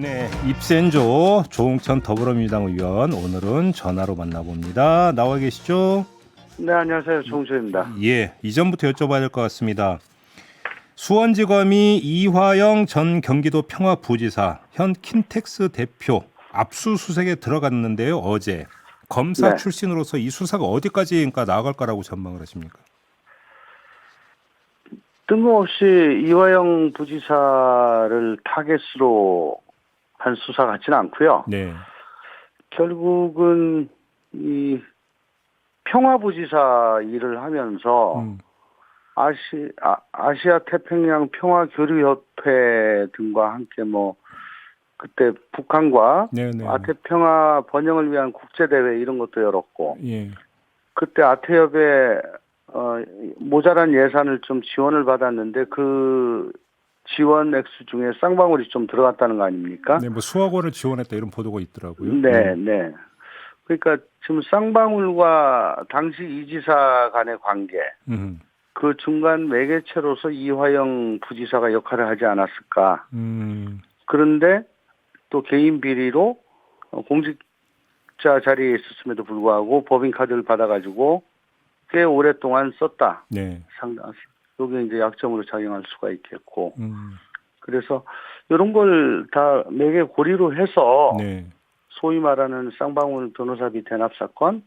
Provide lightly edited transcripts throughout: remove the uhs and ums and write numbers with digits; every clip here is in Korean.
네, 입센조 조홍천 더불어민주당 의원 오늘은 전화로 만나봅니다. 나와 계시죠? 네, 안녕하세요. 조홍천입니다. 예, 이전부터 여쭤봐야 될 것 같습니다. 수원지검이 이화영 전 경기도 평화부지사, 현 킨텍스 대표 압수수색에 들어갔는데요. 어제 검사 네. 출신으로서 이 수사가 어디까지 그러니까 나아갈 거라고 전망을 하십니까? 뜬금없이 이화영 부지사를 타겟으로 한 수사 같지는 않고요. 네, 결국은 이 평화부지사 일을 하면서 아시아 태평양 평화교류협회 등과 함께 그때 북한과 네. 아태평화 번영을 위한 국제대회 이런 것도 열었고, 예, 그때 아태협에 모자란 예산을 좀 지원을 받았는데 그 지원 액수 중에 쌍방울이 좀 들어갔다는 거 아닙니까? 네, 뭐 수학원을 지원했다 이런 보도가 있더라고요. 네, 네. 그러니까 지금 쌍방울과 당시 이 지사 간의 관계, 음, 그 중간 매개체로서 이화영 부지사가 역할을 하지 않았을까. 그런데 또 개인 비리로 공직자 자리에 있었음에도 불구하고 법인카드를 받아가지고 꽤 오랫동안 썼다. 네, 상당, 여기 이제 약점으로 작용할 수가 있겠고. 그래서 이런 걸 다 매개 고리로 해서 네. 소위 말하는 쌍방울 변호사비 대납 사건에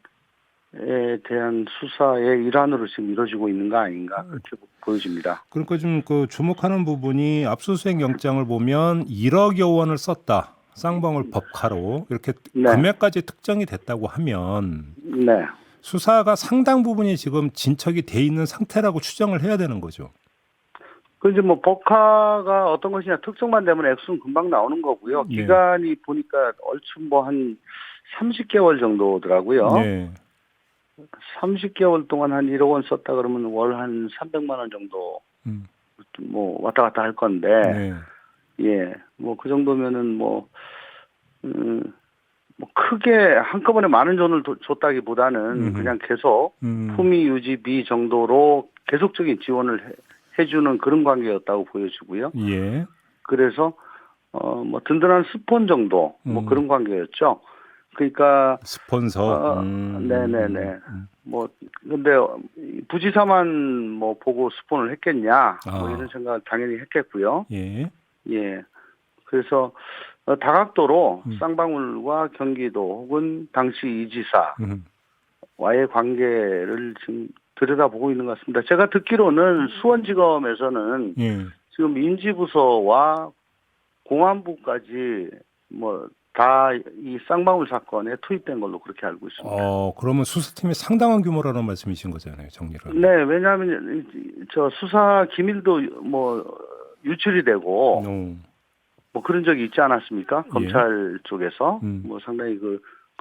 대한 수사의 일환으로 지금 이루어지고 있는 거 아닌가 그렇게 보여집니다. 그러니까 좀 그 주목하는 부분이 압수수색 영장을 보면 1억여 원을 썼다. 쌍방울 법카로 이렇게 네. 금액까지 특정이 됐다고 하면 네. 수사가 상당 부분이 지금 진척이 돼 있는 상태라고 추정을 해야 되는 거죠. 그 이제 법카가 어떤 것이냐 특정만 되면 액수는 금방 나오는 거고요. 네. 기간이 보니까 얼추 한 30개월 정도더라고요. 네. 30개월 동안 한 1억 원 썼다 그러면 월 한 300만 원 정도 왔다 갔다 할 건데, 네. 예, 그 정도면은 크게 한꺼번에 많은 돈을 줬다기보다는 그냥 계속 품위 유지비 정도로 계속적인 지원을 해주는 그런 관계였다고 보여지고요. 예. 그래서 든든한 스폰 정도 그런 관계였죠. 그러니까 스폰서. 네네네. 근데 부지사만 보고 스폰을 했겠냐 이런 생각 당연히 했겠고요. 예. 예. 그래서 다각도로 쌍방울과 경기도 혹은 당시 이 지사와의 관계를 지금 들여다보고 있는 것 같습니다. 제가 듣기로는 수원지검에서는 예. 지금 인지부서와 공안부까지 다 이 쌍방울 사건에 투입된 걸로 그렇게 알고 있습니다. 그러면 수사팀이 상당한 규모라는 말씀이신 거잖아요, 정리를. 네, 왜냐하면 저 수사 기밀도 유출이 되고 그런 적이 있지 않았습니까? 검찰 쪽에서 상당히 그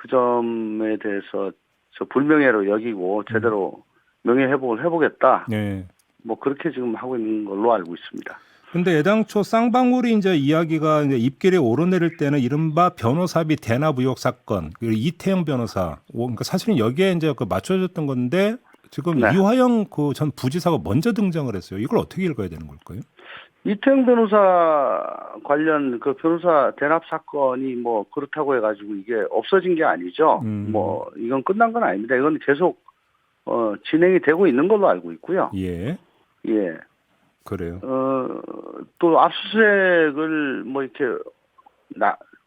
점에 대해서 저 불명예로 여기고 제대로 명예회복을 해보겠다. 네. 그렇게 지금 하고 있는 걸로 알고 있습니다. 근데 애당초 쌍방울이 이제 이야기가 이제 입길에 오르내릴 때는 이른바 변호사비 대납 의혹 사건, 그리고 이태영 변호사, 그러니까 사실은 여기에 이제 맞춰졌던 건데 지금 네. 이화영 그 전 부지사가 먼저 등장을 했어요. 이걸 어떻게 읽어야 되는 걸까요? 이태영 변호사 관련 그 변호사 대납 사건이 그렇다고 해가지고 이게 없어진 게 아니죠. 이건 끝난 건 아닙니다. 이건 계속 진행이 되고 있는 걸로 알고 있고요. 예. 예. 그래요. 또 압수수색을 이렇게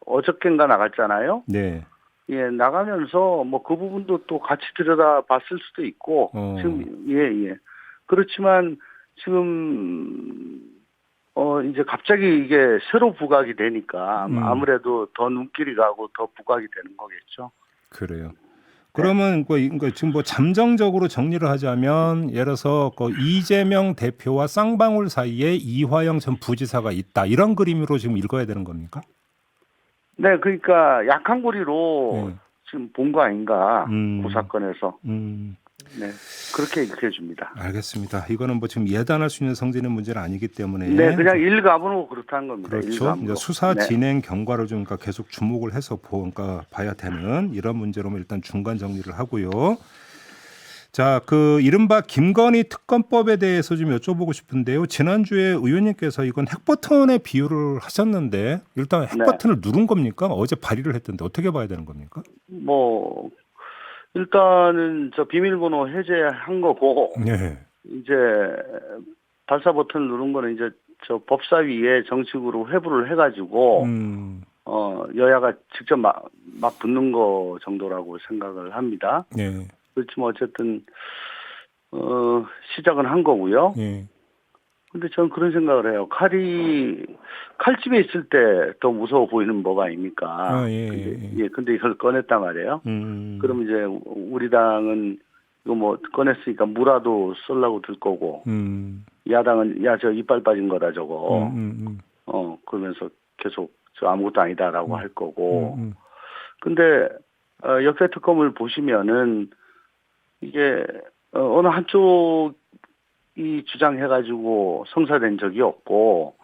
어저께인가 나갔잖아요. 네. 예, 나가면서 그 부분도 또 같이 들여다 봤을 수도 있고 지금 예. 그렇지만 지금 이제 갑자기 이게 새로 부각이 되니까 아무래도 더 눈길이 가고 더 부각이 되는 거겠죠. 그래요. 그러면 그러니까 지금 잠정적으로 정리를 하자면 예를 들어서 이재명 대표와 쌍방울 사이에 이화영 전 부지사가 있다 이런 그림으로 지금 읽어야 되는 겁니까? 네, 그러니까 약한 고리로 지금 본 거 아닌가 그 사건에서. 네, 그렇게 얘기해 줍니다. 알겠습니다. 이거는 지금 예단할 수 있는 성질의 문제는 아니기 때문에 네, 그냥 일감으로 그렇다는 겁니다. 그렇죠. 일감으로. 이제 수사 네. 진행 경과를 좀 계속 주목을 해서 봐야 되는 이런 문제로만 일단 중간 정리를 하고요. 자, 그 이른바 김건희 특검법에 대해서 좀 여쭤보고 싶은데요. 지난주에 의원님께서 이건 핵버튼에 비유를 하셨는데 일단 네. 핵버튼을 누른 겁니까? 어제 발의를 했던데 어떻게 봐야 되는 겁니까? 뭐 일단은 저 비밀번호 해제한 거고 네. 이제 발사 버튼을 누른 거는 이제 저 법사위에 정식으로 회부를 해가지고 여야가 직접 막 붙는 거 정도라고 생각을 합니다. 네. 그렇지만 어쨌든 시작은 한 거고요. 네. 근데 저는 그런 생각을 해요. 칼집에 있을 때 더 무서워 보이는 뭐가 아닙니까? 아, 예. 근데 이걸 꺼냈단 말이에요. 그럼 이제 우리 당은 이거 뭐 꺼냈으니까 무라도 쏠라고 들 거고, 야당은 야 저 이빨 빠진 거다 저거. 그러면서 계속 저 아무것도 아니다라고 할 거고. 근데 역대 특검을 보시면은 이게 어느 한쪽이 주장해가지고 성사된 적이 없고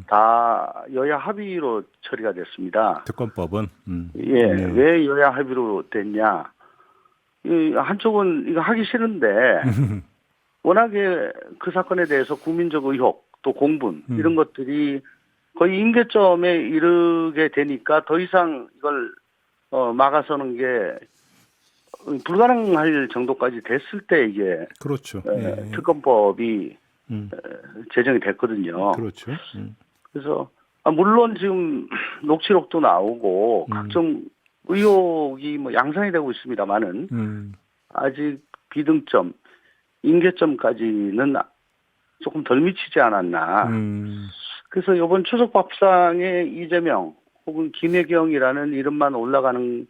다 여야 합의로 처리가 됐습니다. 특검법은 예, 네. 왜 여야 합의로 됐냐? 이 한쪽은 이거 하기 싫은데 워낙에 그 사건에 대해서 국민적 의혹 또 공분 이런 것들이 거의 임계점에 이르게 되니까 더 이상 이걸 막아서는 게 불가능할 정도까지 됐을 때 이게 그렇죠. 특검법이 제정이 됐거든요. 그렇죠. 그래서 물론 지금 녹취록도 나오고 각종 의혹이 뭐 양산이 되고 있습니다만은 아직 비등점, 임계점까지는 조금 덜 미치지 않았나. 그래서 이번 추석 밥상에 이재명 혹은 김혜경이라는 이름만 올라가는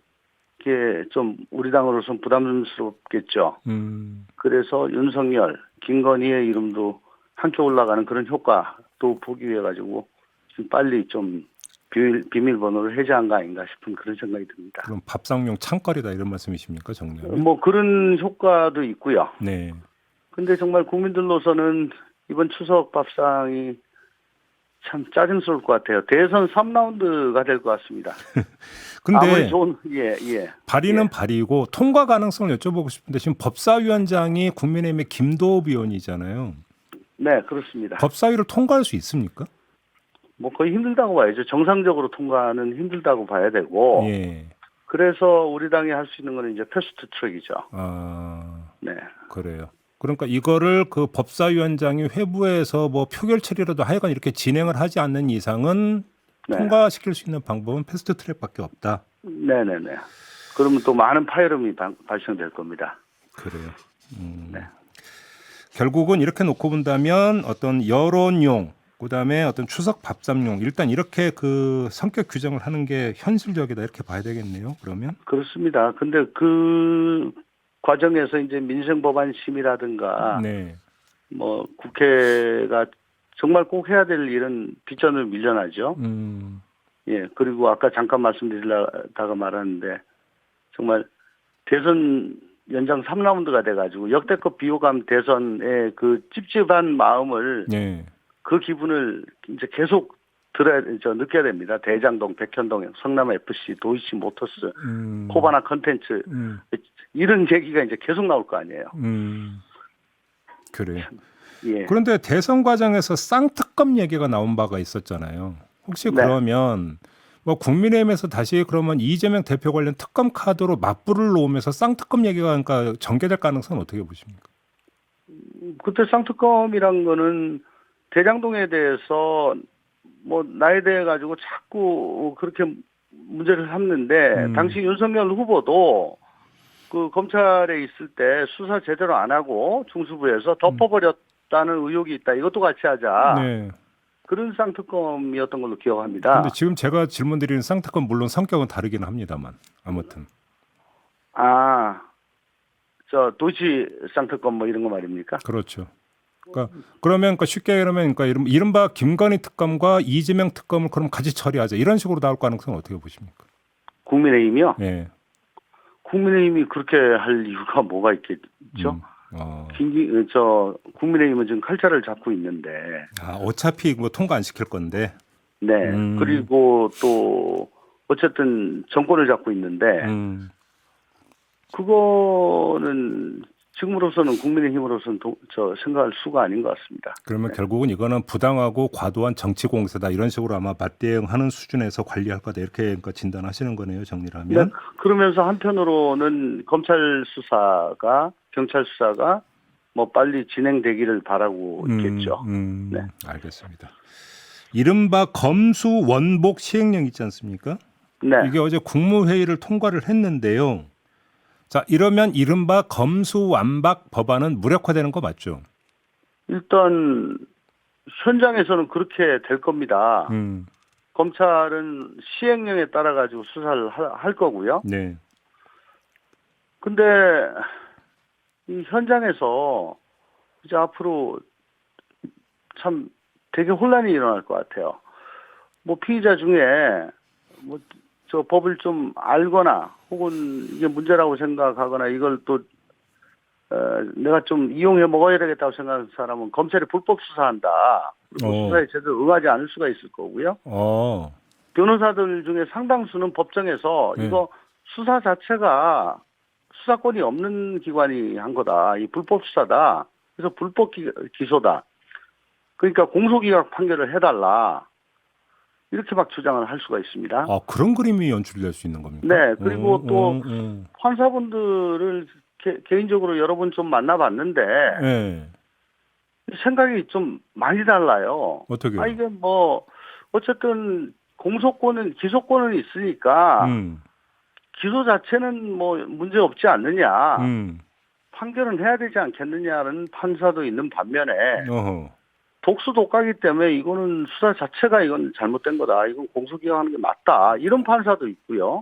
게 좀 우리 당으로서는 부담스럽겠죠. 그래서 윤석열, 김건희의 이름도 한쪽 올라가는 그런 효과도 보기 위해 가지고 지금 빨리 좀 비밀번호를 해제한 거 아닌가 싶은 그런 생각이 듭니다. 그럼 밥상용 창거리다 이런 말씀이십니까, 정리하면? 뭐 그런 효과도 있고요. 네. 근데 정말 국민들로서는 이번 추석 밥상이 참 짜증스러울 것 같아요. 대선 3라운드가 될 것 같습니다. 근데 아무리 좋은 발의는 발의고 통과 가능성을 여쭤보고 싶은데 지금 법사위원장이 국민의힘의 김도읍 의원이잖아요. 네, 그렇습니다. 법사위를 통과할 수 있습니까? 뭐 거의 힘들다고 봐야죠. 정상적으로 통과는 힘들다고 봐야 되고. 예. 그래서 우리 당이 할 수 있는 건 이제 패스트 트랙이죠. 아, 네. 그래요. 그러니까 이거를 그 법사위원장이 회부해서 뭐 표결 처리라도 하여간 이렇게 진행을 하지 않는 이상은 통과시킬 수 있는 방법은 패스트 트랙밖에 없다. 네네네. 그러면 또 많은 파열음이 발생될 겁니다. 그래요. 네. 결국은 이렇게 놓고 본다면 어떤 여론용, 그다음에 어떤 추석 밥상용 일단 이렇게 그 성격 규정을 하는 게 현실적이다 이렇게 봐야 되겠네요. 그러면 그렇습니다. 근데 그 과정에서 이제 민생법안 심의라든가 뭐 국회가 정말 꼭 해야 될 일은 뒷전을 밀려나죠. 예, 그리고 아까 잠깐 말씀드리다가 말았는데 정말 대선 연장 3라운드가 돼가지고 역대급 비호감 대선의 그 찝찝한 마음을 그 기분을 이제 계속 느껴야 됩니다. 대장동, 백현동, 성남 FC, 도이치 모터스, 코바나 컨텐츠 이런 얘기가 이제 계속 나올 거 아니에요. 그래요. 예. 그런데 대선 과정에서 쌍특검 얘기가 나온 바가 있었잖아요. 혹시 그러면 뭐 국민의힘에서 다시 그러면 이재명 대표 관련 특검 카드로 맞불을 놓으면서 쌍특검 얘기가 그러니까 전개될 가능성은 어떻게 보십니까? 그때 쌍특검이란 거는 대장동에 대해서 뭐 나에 대해 가지고 자꾸 그렇게 문제를 삼는데 당시 윤석열 후보도 그 검찰에 있을 때 수사 제대로 안 하고 중수부에서 덮어버렸다는 의혹이 있다. 이것도 같이 하자. 그런 쌍특검이었던 걸로 기억합니다. 그런데 지금 제가 질문드리는 쌍특검 물론 성격은 다르기는 합니다만 아무튼. 저 도시 쌍특검 뭐 이런 거 말입니까? 그렇죠. 그러니까 그러면 쉽게 얘기하면 그러니까 이른바 김건희 특검과 이재명 특검을 그럼 같이 처리하자 이런 식으로 나올 가능성은 어떻게 보십니까? 국민의힘이요? 네. 국민의힘이 그렇게 할 이유가 뭐가 있겠죠? 국민의힘은 지금 칼자를 잡고 있는데. 어차피 뭐 통과 안 시킬 건데. 네. 그리고 또 어쨌든 정권을 잡고 있는데. 그거는 지금으로서는 국민의힘으로서는 생각할 수가 아닌 것 같습니다. 그러면 네. 결국은 이거는 부당하고 과도한 정치 공세다 이런 식으로 아마 맞대응하는 수준에서 관리할 거다 이렇게 그러니까 진단하시는 거네요. 정리를 네, 하면. 그러면서 한편으로는 검찰 수사가 경찰 수사가 뭐 빨리 진행되기를 바라고 있겠죠. 네. 알겠습니다. 이른바 검수 원복 시행령 있지 않습니까? 네. 이게 어제 국무회의를 통과를 했는데요. 자, 이러면 이른바 검수 완박 법안은 무력화되는 거 맞죠? 일단 현장에서는 그렇게 될 겁니다. 음, 검찰은 시행령에 따라 가지고 수사를 할 거고요. 네. 근데 이 현장에서 이제 앞으로 참 되게 혼란이 일어날 것 같아요. 뭐 피의자 중에 뭐 저 법을 좀 알거나 혹은 이게 문제라고 생각하거나 이걸 또 내가 좀 이용해 먹어야 되겠다고 생각하는 사람은 검찰이 불법 수사한다. 그리고 수사에 제대로 응하지 않을 수가 있을 거고요. 변호사들 중에 상당수는 법정에서 이거 수사 자체가 수사권이 없는 기관이 한 거다. 이 불법 수사다. 그래서 불법 기소다. 그러니까 공소기각 판결을 해달라. 이렇게 막 주장을 할 수가 있습니다. 아, 그런 그림이 연출될 수 있는 겁니까? 네. 그리고 또 판사분들을 개인적으로 여러 번 좀 만나봤는데 네. 생각이 좀 많이 달라요. 어떻게요? 아, 이게 뭐 어쨌든 기소권은 있으니까 기소 자체는 뭐 문제 없지 않느냐. 판결은 해야 되지 않겠느냐는 판사도 있는 반면에 독수 독가기 때문에 이거는 수사 자체가 이건 잘못된 거다. 이건 공소기각하는 게 맞다. 이런 판사도 있고요.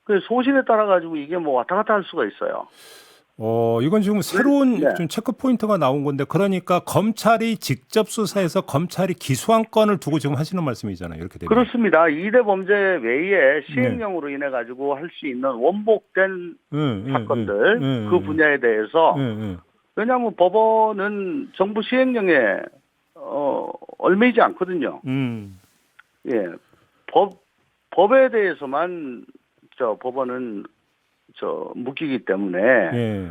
그 소신에 따라 가지고 이게 뭐 왔다 갔다 할 수가 있어요. 이건 지금 새로운 네. 좀 체크 포인트가 나온 건데 그러니까 검찰이 직접 수사해서 검찰이 기소한 건을 두고 지금 하시는 말씀이잖아요. 이렇게 되면. 그렇습니다. 2대 범죄 외에 시행령으로 인해 가지고 할 수 있는 원복된 사건들 그 분야에 대해서 왜냐하면 법원은 정부 시행령에 얽매이지 않거든요. 예, 법에 대해서만 법원은 묶이기 때문에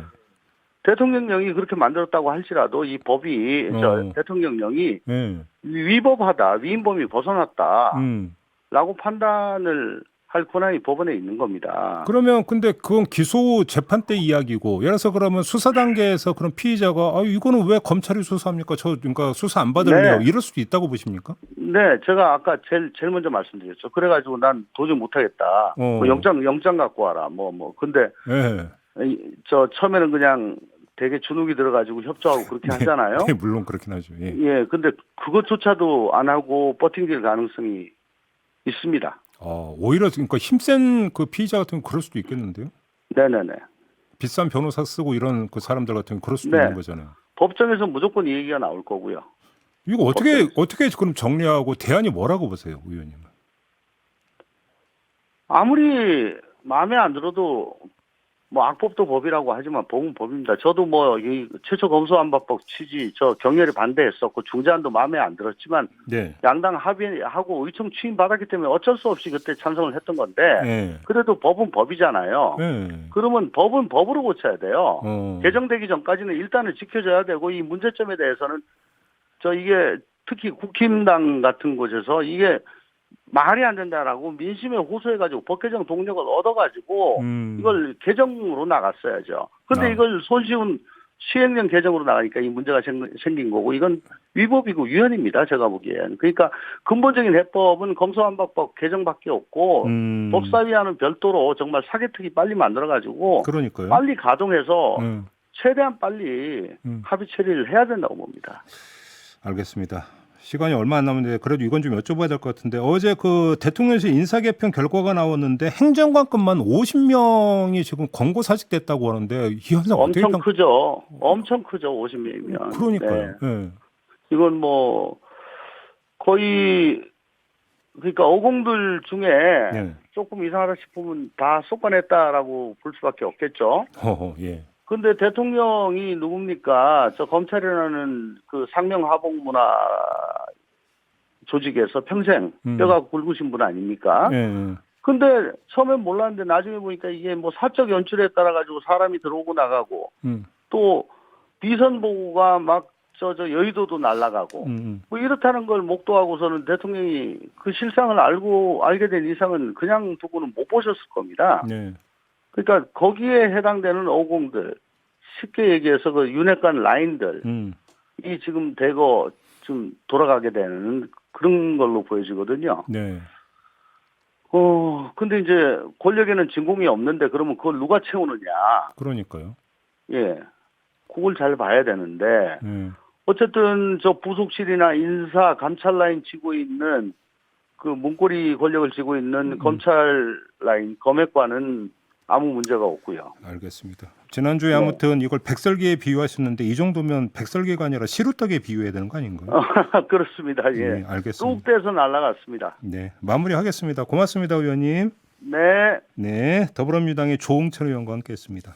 대통령령이 그렇게 만들었다고 할지라도 이 법이 대통령령이 위법하다, 위임범위 벗어났다라고 판단을 할 권한이 법원에 있는 겁니다. 그러면 근데 그건 기소 재판 때 이야기고, 예를 들어서 그러면 수사 단계에서 그런 피의자가 이거는 왜 검찰이 수사합니까? 그러니까 수사 안 받을래요. 이럴 수도 있다고 보십니까? 네, 제가 아까 제일 먼저 말씀드렸죠. 그래가지고 난 도저히 못하겠다. 뭐 영장 갖고 와라. 근데 처음에는 그냥 되게 주눅이 들어가지고 협조하고 그렇게 하잖아요. 네, 물론 그렇긴 하죠. 근데 그것조차도 안 하고 버팅길 가능성이 있습니다. 오히려 그러니까 힘센 그 피의자 같은 건 그럴 수도 있겠는데요. 네네네. 비싼 변호사 쓰고 이런 그 사람들 같은 건 그럴 수도 있는 거잖아요. 법정에서 무조건 이 얘기가 나올 거고요. 이거 어떻게 그럼 정리하고 대안이 뭐라고 보세요, 의원님은? 아무리 마음에 안 들어도 뭐 악법도 법이라고 하지만 법은 법입니다. 저도 이 최초 검수완박법 취지 격렬히 반대했었고 중재안도 마음에 안 들었지만 양당 합의하고 의총 추인 받았기 때문에 어쩔 수 없이 그때 찬성을 했던 건데 그래도 법은 법이잖아요. 그러면 법은 법으로 고쳐야 돼요. 개정되기 전까지는 일단은 지켜줘야 되고 이 문제점에 대해서는 이게 특히 국힘당 같은 곳에서 이게 말이 안 된다라고 민심에 호소해가지고 법 개정 동력을 얻어가지고 이걸 개정으로 나갔어야죠. 그런데 이걸 손쉬운 시행령 개정으로 나가니까 이 문제가 생긴 거고 이건 위법이고 위헌입니다. 제가 보기엔. 그러니까 근본적인 해법은 검수완박법 개정밖에 없고 법사위와는 별도로 정말 사개특위 빨리 만들어가지고 그러니까요. 빨리 가동해서 최대한 빨리 합의 처리를 해야 된다고 봅니다. 알겠습니다. 시간이 얼마 안 남았는데 그래도 이건 좀 여쭤봐야 될 것 같은데 어제 그 대통령실 인사개편 결과가 나왔는데 행정관급만 50명이 지금 권고사직됐다고 하는데 이 현상 어떻게 엄청 크죠. 엄청 크죠. 50명이면. 그러니까요. 이건 거의 그러니까 어공들 중에 조금 이상하다 싶으면 다 쏟아냈다라고 볼 수밖에 없겠죠. 근데 대통령이 누굽니까? 검찰이라는 그 상명하복 문화 조직에서 평생 뼈가 굵으신 분 아닙니까? 근데 처음엔 몰랐는데 나중에 보니까 이게 사적 연출에 따라 가지고 사람이 들어오고 나가고 또 비선 보고가 막 저 여의도도 날아가고 뭐 이렇다는 걸 목도하고서는 대통령이 그 실상을 알게 된 이상은 그냥 두고는 못 보셨을 겁니다. 네. 그러니까 거기에 해당되는 어공들, 쉽게 얘기해서 그 윤핵관 라인들 이 지금 대거 좀 돌아가게 되는 그런 걸로 보여지거든요. 네. 근데 이제 권력에는 진공이 없는데 그러면 그걸 누가 채우느냐. 그러니까요. 예. 그걸 잘 봐야 되는데 어쨌든 저 부속실이나 인사 감찰 라인 쥐고 있는 그 문고리 권력을 쥐고 있는 검찰 라인 검핵관은 아무 문제가 없고요. 알겠습니다. 지난주에 아무튼 이걸 백설기에 비유하셨는데 이 정도면 백설기가 아니라 시루떡에 비유해야 되는 거 아닌가요? 그렇습니다. 예. 네, 알겠습니다. 뚝 떼서 날아갔습니다. 네, 마무리하겠습니다. 고맙습니다, 의원님. 네. 네, 더불어민주당의 조홍천 의원과 함께했습니다.